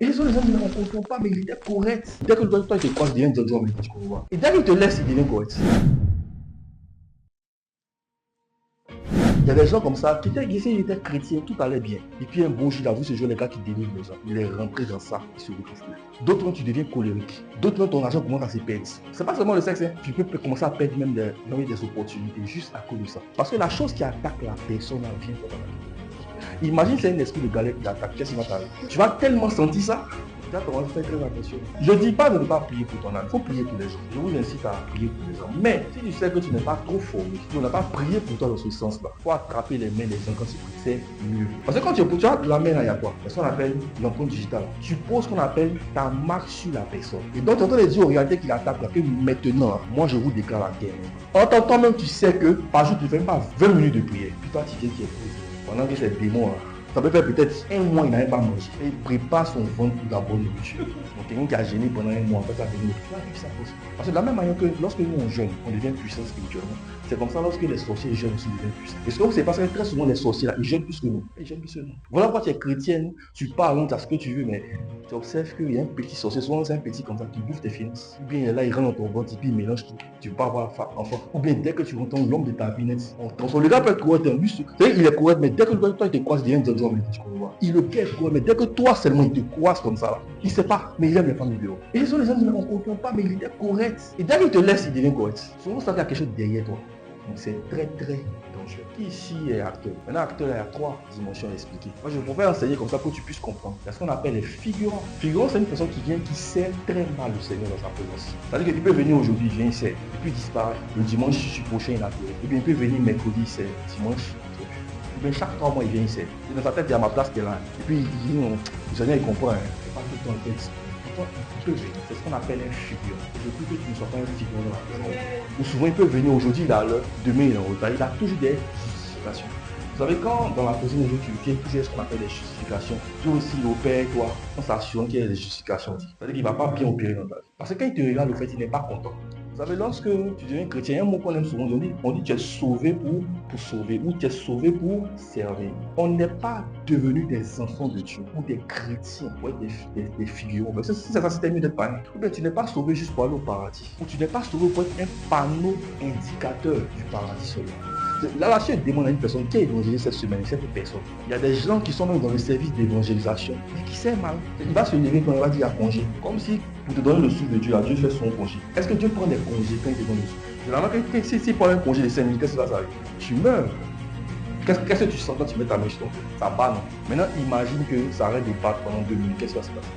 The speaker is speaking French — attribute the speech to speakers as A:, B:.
A: Et les autres gens ne le comprennent pas, mais il était correct. Dès que toi, il te croise, il devient Jojo, mais tu comprends. Et dès qu'il te laisse, il devient correct. Il y a des gens comme ça qui étaient chrétiens, tout allait bien. Et puis un beau jour, il a vu ce jour, les gars qui délivrent les gens. Il est rentré dans ça, il se retrouve plus. D'autres, tu deviens colérique. D'autres, ton argent commence à se perdre. C'est pas seulement le sexe, hein. Tu peux commencer à perdre même des opportunités juste à cause de ça. Parce que la chose qui attaque la personne, elle vient dans la vie. Imagine, c'est un esprit de galère qui attaque. Qu'est-ce qui va t'arriver? Tu vas tellement sentir ça. Tu vas commencer à faire très attention. Je ne dis pas de ne pas prier pour ton âme. Il faut prier pour les gens. Je vous incite à prier pour les gens. Mais si tu sais que tu n'es pas trop formé, tu n'as pas prié pour toi dans ce sens-là, il faut attraper les mains des gens quand c'est mieux. Parce que quand tu as la main là, il y a quoi? C'est ce qu'on appelle l'empreinte digitale. Tu poses ce qu'on appelle ta marque sur la personne. Et donc, tu entends les dire aux réalités qu'il attaque là, que maintenant, moi je vous déclare la guerre. En tant même, tu sais que par jour, tu ne fais pas 20 minutes de prière. Puis toi, tu dis qu'il est pris. Pendant que ces démons là, ça peut faire peut-être un mois, il n'avait pas mangé. Et il prépare son ventre pour la bonne nourriture. Donc quelqu'un qui a gêné pendant un mois, en fait, ça devient ça possible. Parce que de la même manière que lorsque nous on jeûne, on devient puissant spirituellement. C'est comme ça lorsque les sorciers jeûnent aussi, ils deviennent puissants. Et ce que c'est parce que très souvent les sorciers là, ils jeûnent plus que nous. Ils jeûnent plus que nous. Voilà pourquoi tu es chrétienne, tu parles, tu as ce que tu veux, mais tu observes qu'il y a un petit sorcier, souvent c'est un petit comme ça qui bouffe tes finances. Ou bien il est là, il rentre dans ton ventre et puis il mélange tout. Tu peux pas avoir enfant. Ou bien dès que tu rentres l'homme de ta vie net, le gars peut être correct, il est correct, mais dès que toi il te croise, il devient Jojo, mais tu comprends. Il le cache, mais dès que toi seulement il te croise comme ça là, il sait pas, mais il aime les femmes vidéo. Et les autres gens ne le comprennent pas, mais il était correct. Et dès qu'il te laisse, il devient correct. Souvent ça fait quelque chose derrière toi. Donc c'est très très dangereux. Qui ici est acteur? Maintenant, acteur, il y a 3 dimensions à expliquer. Moi, je pourrais enseigner comme ça pour que tu puisses comprendre. Il y a ce qu'on appelle les figurants. Figurant, c'est une personne qui vient, qui sert très mal le Seigneur dans sa présence. C'est-à-dire qu'il peut venir aujourd'hui, il vient, il sert, et puis il disparaît. Le dimanche prochain, il a fait. Et bien, il peut venir mercredi, il sert, dimanche. Et bien, chaque 3 mois, il vient, il sert. Et dans sa tête, il y a ma place qui est là. Et puis, il dit, non, le Seigneur, il comprend. Hein. C'est pas tout le temps le texte. C'est ce qu'on appelle un figurant. Je veux que tu ne sois pas un figurant dans la présence. Ou souvent, il peut venir aujourd'hui, il a l'heure, demain, il est en retard. Il a toujours des justifications. Vous savez, quand dans la cuisine, tu viens, tu ce qu'on appelle des justifications. Tu aussi opères, toi, en s'assurant qu'il y a des justifications. C'est-à-dire qu'il ne va pas bien opérer dans ta vie. Parce que quand il te regarde, le fait, il n'est pas content. Vous savez, lorsque tu deviens chrétien, il y a un mot qu'on aime souvent, on dit tu es sauvé pour sauver, ou tu es sauvé pour servir. On n'est pas devenu des enfants de Dieu, ou des chrétiens, ou des figurants. C'est ça, c'était mieux d'être pareil. Ou bien tu n'es pas sauvé juste pour aller au paradis. Ou tu n'es pas sauvé pour être un panneau indicateur du paradis seulement. Là, si je demande à une personne qui a évangélisé cette semaine, cette personne, il y a des gens qui sont même dans le service d'évangélisation, mais qui sait mal. Il va se lever quand il va dire à congé. Comme si, pour te donner le souffle de Dieu, là, Dieu fait son congé. Est-ce que Dieu prend des congés quand il te donne le souffle? Généralement, si prend un congé de 5 minutes, qu'est-ce qui va s'arriver? Tu meurs. Qu'est-ce que tu sens quand tu mets ta main sur ton cœur? Ça bat, non? Maintenant, imagine que ça arrête de battre pendant 2 minutes. Qu'est-ce qui va se passer?